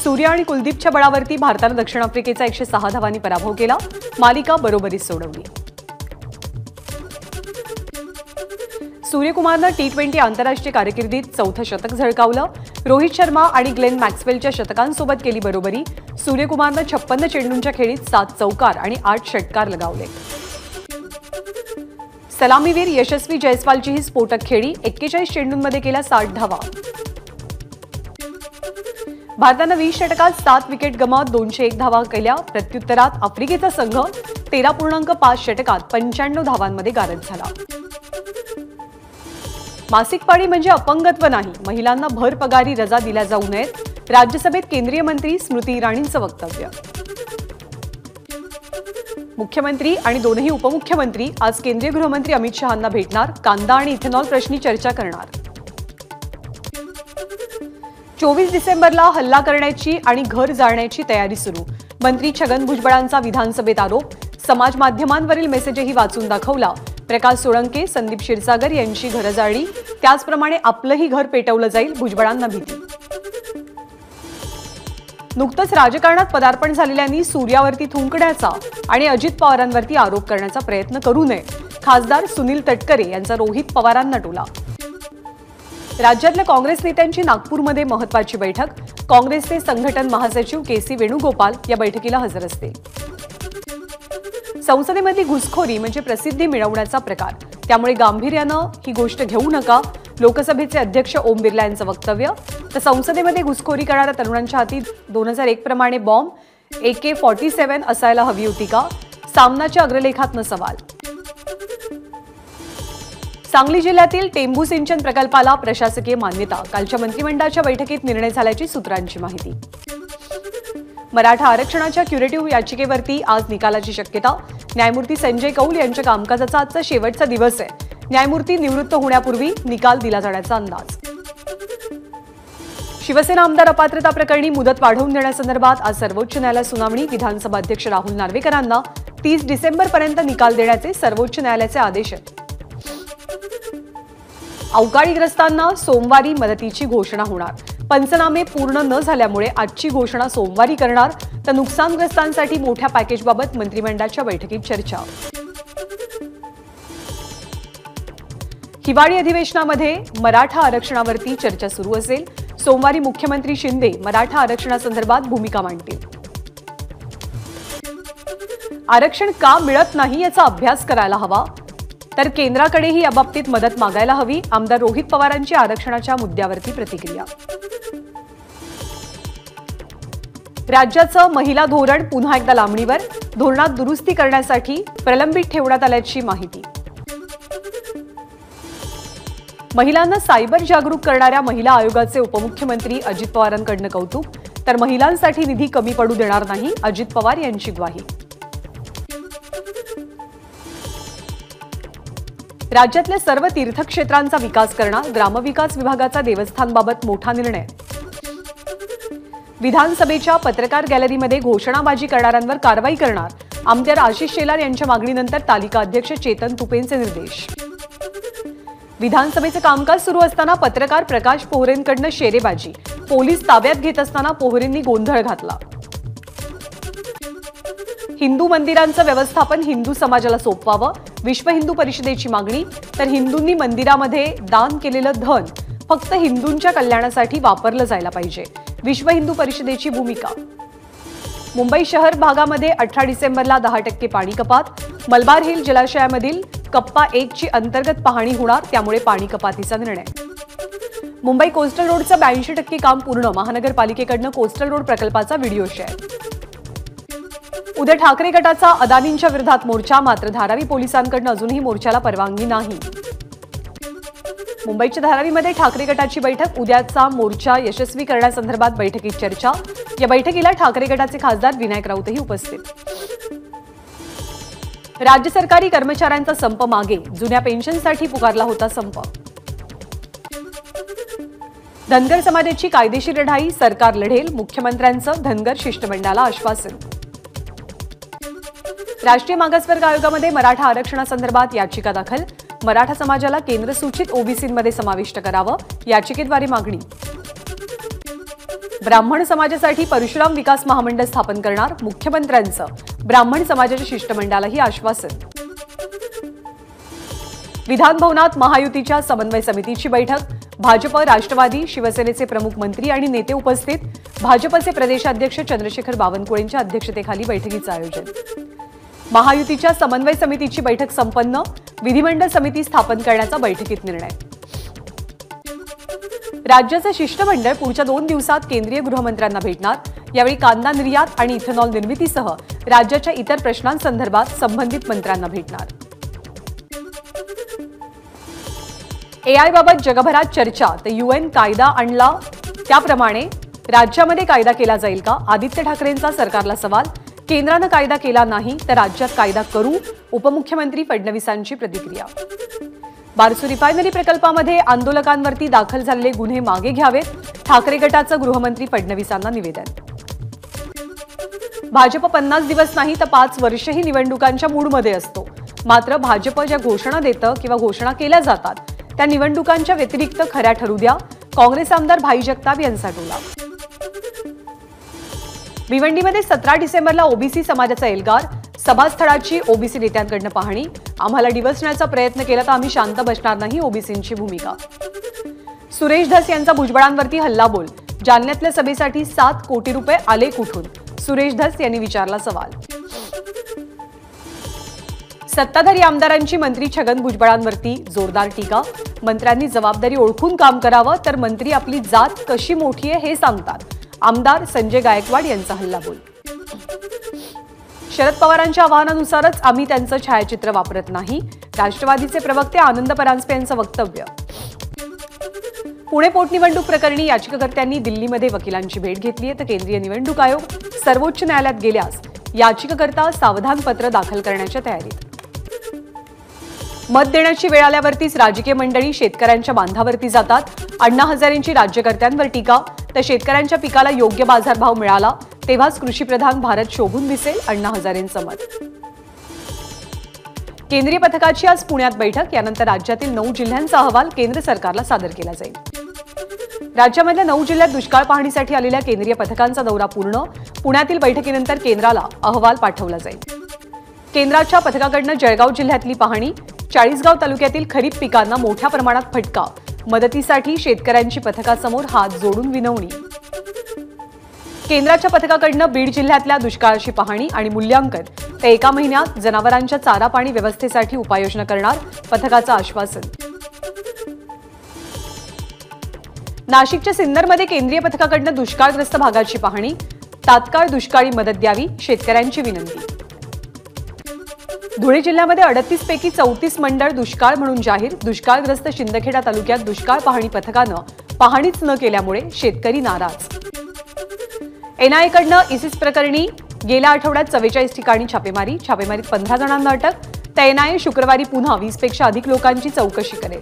सूर्य आणि कुलदीपच्या बळावरती भारताने दक्षिण आफ्रिकेचा 106 धावांनी पराभव केला। मालिका बरोबरीत सोडवली। सूर्यकुमारने टी20 आंतरराष्ट्रीय कारकिर्दीत चौथं शतक झळकावलं। रोहित शर्मा आणि ग्लेन मॅक्सवेलच्या शतकांसोबत केली बरोबरी। सूर्यकुमारने 56 चेंडूंच्या खेळीत 7 चौकार आणि 8 षटकार लगावले। सलामीवीर यशस्वी जयस्वालची ही स्फोटक खेळी 41 चेंडूंमध्ये केल्या 60 धावा। भारताने 20 षटकात 7 विकेट गमावत 201 धावा केल्या। प्रत्युत्तरात आफ्रिकेचा संघ 13.5 षटकात 95 धावांमध्ये गारद झाला। मासिक पाळी म्हणजे अपंगत्व नाही, महिलांना भर पगारी रजा दिल्या जाऊ नयेत। राज्यसभेत केंद्रीय मंत्री स्मृती इराणींचं वक्तव्य। मुख्यमंत्री आणि दोनही उपमुख्यमंत्री आज केंद्रीय गृहमंत्री अमित शहांना भेटणार। कांदा आणि इथेनॉल प्रश्नी चर्चा करणार। 24 डिसेंबरला हल्ला करण्याची आणि घर जाळण्याची तयारी सुरू। मंत्री छगन भुजबळांचा विधानसभेत आरोप। समाज माध्यमांवरील मेसेजही वाचून दाखवला। प्रकाश सोळंके, संदीप क्षीरसागर यांची घरं जाळली, त्याचप्रमाणे आपलंही घर पेटवलं जाईल, भुजबळांना भीती। नुकतंच राजकारणात पदार्पण झालेल्यांनी सूर्यावरती थुंकण्याचा आणि अजित पवारांवरती आरोप करण्याचा प्रयत्न करू नये, खासदार सुनील तटकरे यांचा रोहित पवारांना टोला। राज्यातल्या काँग्रेस नेत्यांची नागपूरमध्ये महत्त्वाची बैठक। काँग्रेसचे संघटन महासचिव के.सी. वेणुगोपाल या बैठकीला हजर असतील। संसदेमध्ये घुसखोरी म्हणजे प्रसिद्धी मिळवण्याचा प्रकार, त्यामुळे गांभीर्यानं ही गोष्ट घेऊ नका, लोकसभेचे अध्यक्ष ओम बिर्ला यांचं वक्तव्य। तर संसदेमध्ये घुसखोरी करणाऱ्या तरुणांच्या हाती 2001 प्रमाणे बॉम्ब AK-47 असायला हवी होती का? सामनाच्या अग्रलेखातनं सवाल। सांगली जिल्ह्यातील टेंभू सिंचन प्रकल्पाला प्रशासकीय मान्यता। कालच्या मंत्रिमंडळाच्या बैठकीत निर्णय झाल्याची सूत्रांची माहिती। मराठा आरक्षणाच्या क्युरेटिव्ह याचिकेवरती आज निकालाची शक्यता। न्यायमूर्ती संजय कौल यांच्या कामकाजाचा आजचा शेवटचा दिवस आहे। न्यायमूर्ती निवृत्त होण्यापूर्वी निकाल दिला जाण्याचा अंदाज। शिवसेना आमदार अपात्रता प्रकरणी मुदत वाढवून देण्यासंदर्भात आज सर्वोच्च न्यायालयात सुनावणी। विधानसभा अध्यक्ष राहुल नार्वेकरांना 30 डिसेंबरपर्यंत निकाल देण्याचे सर्वोच्च न्यायालयाचे आदेश आहेत। अवकाळीग्रस्तांना सोमवारी मदतीची घोषणा होणार। पंचनामे पूर्ण न झाल्यामुळे आजची घोषणा सोमवारी करणार। तर नुकसानग्रस्तांसाठी मोठ्या पॅकेजबाबत मंत्रिमंडळाच्या बैठकीत चर्चा। हिवाळी अधिवेशनामध्ये मराठा आरक्षणावरती चर्चा सुरू असेल। सोमवारी मुख्यमंत्री शिंदे मराठा आरक्षणासंदर्भात भूमिका मांडतील। आरक्षण का मिळत नाही याचा अभ्यास करायला हवा, तर केंद्राकडेही याबाबतीत मदत मागायला हवी। आमदार रोहित पवारांची आरक्षणाच्या मुद्द्यावरती प्रतिक्रिया। राज्याचं महिला धोरण पुन्हा एकदा लांबणीवर। धोरणात दुरुस्ती करण्यासाठी प्रलंबित ठेवण्यात आल्याची माहिती। महिलांना सायबर जागरूक करणाऱ्या महिला आयोगाचे उपमुख्यमंत्री अजित पवारांकडून कौतुक। तर महिलांसाठी निधी कमी पडू देणार नाही, अजित पवार यांची ग्वाही। राज्यातल्या सर्व तीर्थक्षेत्रांचा विकास करणार। ग्रामविकास विभागाचा देवस्थानबाबत मोठा निर्णय। विधानसभेच्या पत्रकार गॅलरीमध्ये घोषणाबाजी करणाऱ्यांवर कारवाई करणार। आमदार आशिष शेलार यांच्या मागणीनंतर तालिका अध्यक्ष चेतन तुपेंचे निर्देश। विधानसभेचं कामकाज सुरू असताना पत्रकार प्रकाश पोहरेंकडून शेरेबाजी। पोलीस ताब्यात घेत असताना पोहरेंनी गोंधळ घातला। हिंदू मंदिरांचं व्यवस्थापन हिंदू समाजाला सोपवावं, विश्व हिंदू परिषदेची मागणी। तर हिंदूंनी मंदिरामध्ये दान केलेलं धन फक्त हिंदूंच्या कल्याणासाठी वापरलं जायला पाहिजे, विश्व हिंदू परिषदेची भूमिका। मुंबई शहर भागामध्ये 18 डिसेंबरला 10% पाणी कपात। मलबार हिल जलाशयामधील कप्पा 1 ची अंतर्गत पाहणी होणार, त्यामुळे पाणी कपातीचा निर्णय। मुंबई कोस्टल रोडचं 82% काम पूर्ण। महानगरपालिकेकडून कोस्टल रोड प्रकल्पाचा व्हिडिओ शेअर। उद्या ठाकरे गटाचा अदानींच्या विरोधात मोर्चा, मात्र धारावी पोलिसांकडून अजूनही मोर्चाला परवानगी नाही। मुंबईच्या धारावीमध्ये ठाकरे गटाची बैठक। उद्याचा मोर्चा यशस्वी करण्यासंदर्भात बैठकीत चर्चा। या बैठकीला ठाकरे गटाचे खासदार विनायक राऊतही उपस्थित। राज्य सरकारी कर्मचाऱ्यांचा संप मागे। जुन्या पेन्शनसाठी पुकारला होता संप। धनगर समाजाची कायदेशीर लढाई सरकार लढेल, मुख्यमंत्र्यांचं धनगर शिष्टमंडळाला आश्वासन। राष्ट्रीय मागासवर्ग आयोगामध्ये मराठा आरक्षणासंदर्भात याचिका दाखल। मराठा समाजाला केंद्र सूचित ओबीसींमध्ये समाविष्ट करावं, याचिकेद्वारे मागणी। ब्राह्मण समाजासाठी परशुराम विकास महामंडळ स्थापन करणार, मुख्यमंत्र्यांचं ब्राह्मण समाजाच्या शिष्टमंडळालाही आश्वासन. विधान भवनात महायुतीच्या समन्वय समितीची बैठक. भाजप, राष्ट्रवादी, शिवसेनेचे प्रमुख मंत्री आणि नेते उपस्थित. भाजपचे प्रदेशाध्यक्ष चंद्रशेखर बावनकुळेंच्या अध्यक्षतेखाली बैठकीचं आयोजन. महायुतीच्या समन्वय समितीची बैठक संपन्न. विधिमंडळ समिती स्थापन करण्याचा बैठकीत निर्णय. राज्याचं शिष्टमंडळ पुढच्या 2 दिवसात केंद्रीय गृहमंत्र्यांना भेटणार. यावेळी कांदा निर्यात आणि इथेनॉल निर्मितीसह राज्याच्या इतर प्रश्नांसंदर्भात संबंधित मंत्र्यांना भेटणार. AI बाबत जगभरात चर्चा. तर UN कायदा आणला त्याप्रमाणे राज्यामध्ये कायदा केला जाईल का? आदित्य ठाकरेंचा सरकारला सवाल. केंद्रानं कायदा केला नाही तर राज्यात कायदा करू, उपमुख्यमंत्री फडणवीसांची प्रतिक्रिया. बारसू रिफायनरी प्रकल्पामध्ये आंदोलकांवरती दाखल झालेले गुन्हे मागे घ्यावेत, ठाकरे गटाचं गृहमंत्री फडणवीसांना निवेदन. भाजप 50 दिवस नाही तर 5 वर्षही निवडणुकांच्या मूडमध्ये असतो. मात्र भाजप ज्या घोषणा देतं किंवा घोषणा केल्या जातात त्या निवडणुकांच्या व्यतिरिक्त खऱ्या ठरू द्या, काँग्रेस आमदार भाई जगताप यांचा टोला. भिवंडीमध्ये 17 डिसेंबरला ओबीसी समाजाचा एल्गार. सभास्थळाची ओबीसी नेत्यांकडून पाहणी. आम्हाला डिवचण्याचा प्रयत्न केला तर आम्ही शांत बसणार नाही, ओबीसींची भूमिका. सुरेश धस यांचा भुजबळांवरती हल्लाबोल. जालन्यातल्या सभेसाठी 7 कोटी रुपये आले कुठून? सुरेश धस यांनी विचारला सवाल. सत्ताधारी आमदारांची मंत्री छगन भुजबळांवरती जोरदार टीका. मंत्र्यांनी जबाबदारी ओळखून काम करावं तर मंत्री आपली जात कशी मोठी आहे हे सांगतात. आमदार संजय गायकवाड यांचा हल्लाबोल. शरद पवारांच्या आवाहनानुसारच आम्ही त्यांचं छायाचित्र वापरत नाही, राष्ट्रवादीचे प्रवक्ते आनंद परांजपे यांचं वक्तव्य. पुणे पोटनिवडणूक प्रकरणी याचिकाकर्त्यांनी दिल्लीमध्ये वकिलांची भेट घेतली आहे. तर केंद्रीय निवडणूक आयोग सर्वोच्च न्यायालयात गेल्यास याचिकाकर्ता सावधान पत्र दाखल करण्याच्या तयारीत. मत देण्याची वेळ आल्यावरतीच राजकीय मंडळी शेतकऱ्यांच्या बांधावरती जातात. अण्णा हजारेंची राज्यकर्त्यांवर टीका. तर शेतकऱ्यांच्या पिकाला योग्य बाजारभाव मिळाला तेव्हाच कृषीप्रधान भारत शोभून दिसेल, अण्णा हजारेंचं मत. केंद्रीय पथकाची आज पुण्यात बैठक. यानंतर राज्यातील 9 जिल्ह्यांचा अहवाल केंद्र सरकारला सादर केला जाईल. राज्यामधल्या 9 जिल्ह्यात दुष्काळ पाहणीसाठी आलेल्या केंद्रीय पथकांचा दौरा पूर्ण. पुण्यातील बैठकीनंतर केंद्राला अहवाल पाठवला जाईल. केंद्राच्या पथकाकडून जळगाव जिल्ह्यातली पाहणी. चाळीसगाव तालुक्यातील खरीप पिकांना मोठ्या प्रमाणात फटका. मदतीसाठी शेतकऱ्यांची पथकासमोर हात जोडून विनवणी. केंद्राच्या पथकाकडून बीड जिल्ह्यातल्या दुष्काळाची पाहणी आणि मूल्यांकन. ते 1 महिन्यात जनावरांच्या चारा पाणी व्यवस्थेसाठी उपाययोजना करणार, पथकाचं आश्वासन. नाशिकच्या सिन्नरमध्ये केंद्रीय पथकाकडून दुष्काळग्रस्त भागाची पाहणी. तात्काळ दुष्काळी मदत द्यावी, शेतकऱ्यांची विनंती. धुळे जिल्ह्यामध्ये 38 पैकी 34 मंडळ दुष्काळ म्हणून जाहीर. दुष्काळग्रस्त शिंदखेडा तालुक्यात दुष्काळ पाहणी पथकानं पाहणीच न केल्यामुळे शेतकरी नाराज. एनआयएकडनं इसिस प्रकरणी गेल्या आठवड्यात 44 ठिकाणी छापेमारी. छापेमारीत 15 जणांना अटक. तर एनआयए शुक्रवारी पुन्हा 20 पेक्षा अधिक लोकांची चौकशी करेल.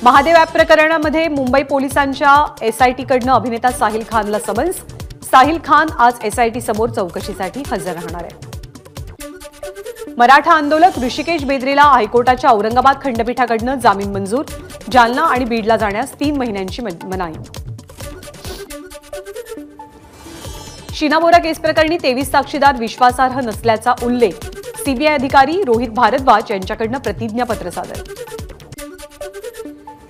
महादेव ॲप प्रकरणामध्ये मुंबई पोलिसांच्या एसआयटीकडनं अभिनेता साहिल खानला समन्स. साहिल खान आज एसआयटी समोर चौकशीसाठी हजर राहणार आहे. मराठा आंदोलक ऋषिकेश बेदरेला हायकोर्टाच्या औरंगाबाद खंडपीठाकडनं जामीन मंजूर. जालना आणि बीडला जाण्यास 3 महिन्यांची मनाई. शीना बोरा केस प्रकरणी 23 साक्षीदार विश्वासार्ह नसल्याचा उल्लेख. सीबीआय अधिकारी रोहित भारद्वाज यांच्याकडनं प्रतिज्ञापत्र सादर.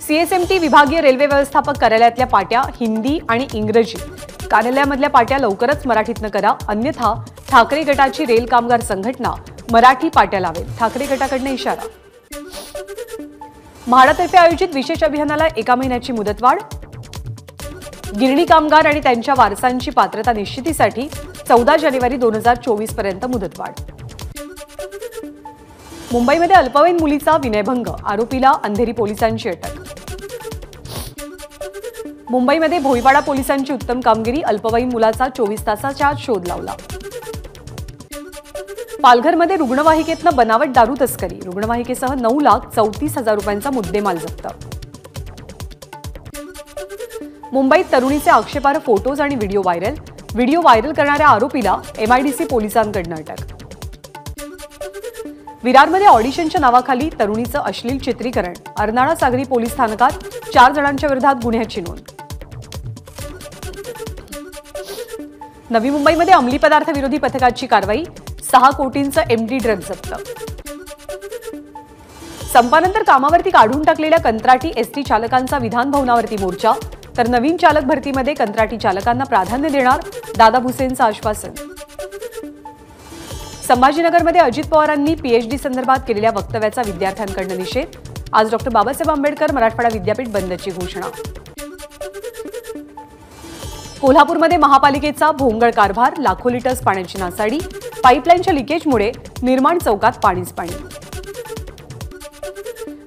सीएसएमटी विभागीय रेल्वे व्यवस्थापक कार्यालयातल्या पाट्या हिंदी आणि इंग्रजी. कार्यालयामधल्या पाट्या लवकरच मराठीतनं करा, अन्यथा ठाकरे गटाची रेल कामगार संघटना मराठी पाट्या लावेल. ठाकरे गटाकडनं इशारा. म्हाडातर्फे आयोजित विशेष अभियानाला 1 महिन्याची मुदतवाढ. गिरणी कामगार आणि त्यांच्या वारसांची पात्रता निश्चितीसाठी 14 जानेवारी 2024 पर्यंत मुदतवाढ. मुंबईमध्ये अल्पवयीन मुलीचा विनयभंग. आरोपीला अंधेरी पोलिसांची अटक. मुंबईमध्ये भोईवाडा पोलिसांची उत्तम कामगिरी. अल्पवयीन मुलाचा 24 तासाच्या आत शोध लावला. पालघरमध्ये रुग्णवाहिकेतनं बनावट दारू तस्करी. रुग्णवाहिकेसह 9,34,000 रुपयांचा मुद्देमाल जप्त. मुंबईत तरुणीचे आक्षेपार्ह फोटोज आणि व्हिडिओ व्हायरल. व्हिडिओ व्हायरल करणाऱ्या आरोपीला एमआयडीसी पोलिसांकडून अटक. विरारमध्ये ऑडिशनच्या नावाखाली तरुणीचं अश्लील चित्रीकरण. अर्नाळा सागरी पोलीस स्थानकात 4 जणांच्या विरोधात गुन्ह्याची नोंद. नवी मुंबईमध्ये अंमली पदार्थ विरोधी पथकाची कारवाई, 6 कोटींचा एमडी ड्रग जप्त. संपानंतर कामावरती काढून टाकलेल्या कंत्राटी एसटी चालकांचा विधान भवनावरती मोर्चा, तर नवीन चालक भरतीमध्ये कंत्राटी चालकांना प्राधान्य देणार, दादा भुसेंचं आश्वासन. संभाजीनगरमध्ये अजित पवारांनी पीएचडी संदर्भात केलेल्या वक्तव्याचा विद्यार्थ्यांकडून निषेध. आज डॉक्टर बाबासाहेब आंबेडकर मराठवाडा विद्यापीठ बंदची घोषणा. कोल्हापूरमध्ये महापालिकेचा भोंगळ कारभार, लाखो लिटर्स पाण्याची नासाडी, पाईपलाईनच्या लिकेजमुळे निर्माण चौकात पाणीच पाणी.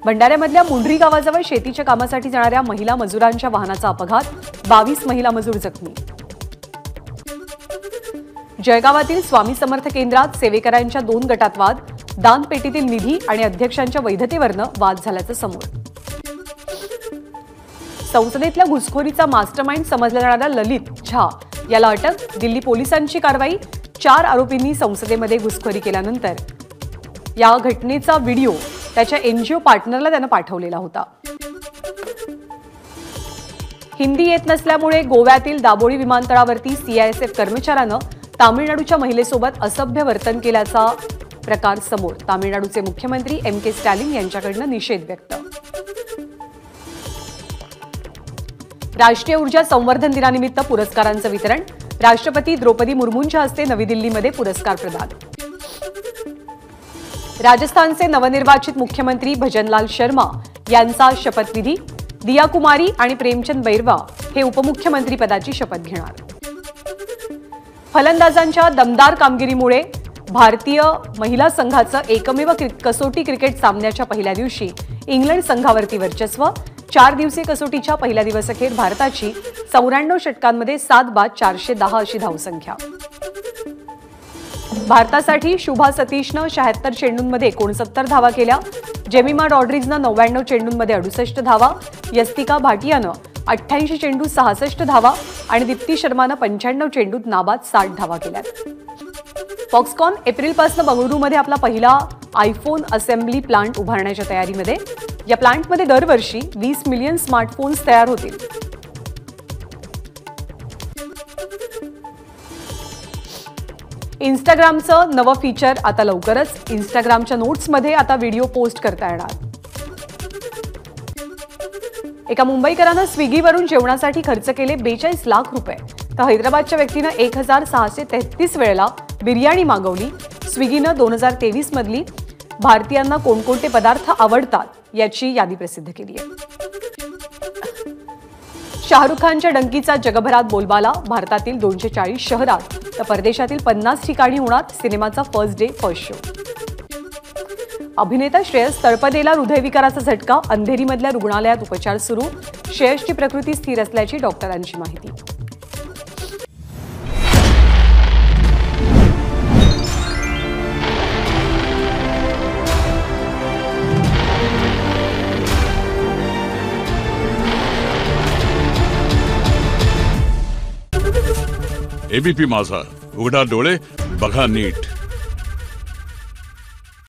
भंडाऱ्यामधल्या मुंढरी गावाजवळ शेतीच्या कामासाठी जाणाऱ्या महिला मजुरांच्या वाहनाचा अपघात, 22 महिला मजूर जखमी. जळगावातील स्वामी समर्थ केंद्रात सेवेकरांच्या 2 गटात वाद, दानपेटीतील निधी आणि अध्यक्षांच्या वैधतेवरनं वाद झाल्याचं समोर. संसदेतल्या घुसखोरीचा मास्टरमाइंड समजला जाणारा ललित झा याला अटक, दिल्ली पोलिसांची कारवाई. 4 आरोपींनी संसदेमध्ये घुसखोरी केल्यानंतर या घटनेचा व्हिडिओ त्याच्या एनजीओ पार्टनरला त्यानं पाठवलेला होता. हिंदी येत नसल्यामुळे गोव्यातील दाबोळी विमानतळावरती सीआयएसएफ कर्मचाऱ्यानं तामिळनाडूच्या महिलेसोबत असभ्य वर्तन केल्याचा प्रकार समोर. तामिळनाडूचे मुख्यमंत्री एम.के. स्टॅलिन यांच्याकडून निषेध व्यक्त. राष्ट्रीय ऊर्जा संवर्धन दिनानिमित्त पुरस्कारांचं वितरण, राष्ट्रपती द्रौपदी मुर्मूंच्या हस्ते नवी दिल्लीमध्ये पुरस्कार प्रदान. राजस्थानचे नवनिर्वाचित मुख्यमंत्री भजनलाल शर्मा यांचा शपथविधी, दिया कुमारी आणि प्रेमचंद बैरवा हे उपमुख्यमंत्री पदाची शपथ घेणार. फलंदाजांच्या दमदार कामगिरीमुळे भारतीय महिला संघाचं एकमेव कसोटी क्रिकेट सामन्याच्या पहिल्या दिवशी इंग्लंड संघावरती वर्चस्व. 4 दिवसीय कसोटीच्या पहिल्या दिवसअखेर भारताची 94 षटकांमध्ये 7 बाद 410 अशी धावसंख्या. भारतासाठी शुभा सतीशनं 76 चेंडूंमध्ये 69 धावा केल्या. जेमिमा रॉड्रिग्जनं 99 चेंडूंमध्ये 68 धावा, यस्तिका भाटियानं 88 चेंडूत 66 धावा आणि दीप्ती शर्मानं 95 चेंडूत नाबाद 60 धावा केल्यात. फॉक्सकॉन एप्रिलपासून बंगळुरूमध्ये आपला पहिला आयफोन असेंब्ली प्लांट उभारण्याच्या तयारीमध्ये. या प्लांटमध्ये दरवर्षी 20 मिलियन स्मार्टफोन्स तयार होतील. इंस्टाग्रामचं नवं फीचर आता लवकरच. इंस्टाग्रामच्या नोट्समध्ये आता व्हिडिओ पोस्ट करता येणार. एका मुंबईकरानं स्विगीवरून जेवणासाठी खर्च केले 42 लाख रुपये, तर हैदराबादच्या व्यक्तीनं 1633 वेळेला बिर्याणी मागवली. स्विगीनं 2023 मधली भारतीयांना कोणकोणते पदार्थ आवडतात याची यादी प्रसिद्ध केली आहे. शाहरुख खानच्या डंकीचा जगभरात बोलबाला. भारतातील 240 शहरात तर परदेशातील 50 ठिकाणी होणार सिनेमाचा फर्स्ट डे फर्स्ट शो. अभिनेता श्रेयस तळपदेला हृदयविकाराचा झटका. अंधेरीमधल्या रुग्णालयात उपचार सुरू. श्रेयसची प्रकृती स्थिर असल्याची डॉक्टरांची माहिती. एबीपी माझा, उघडा डोळे बघा नीट.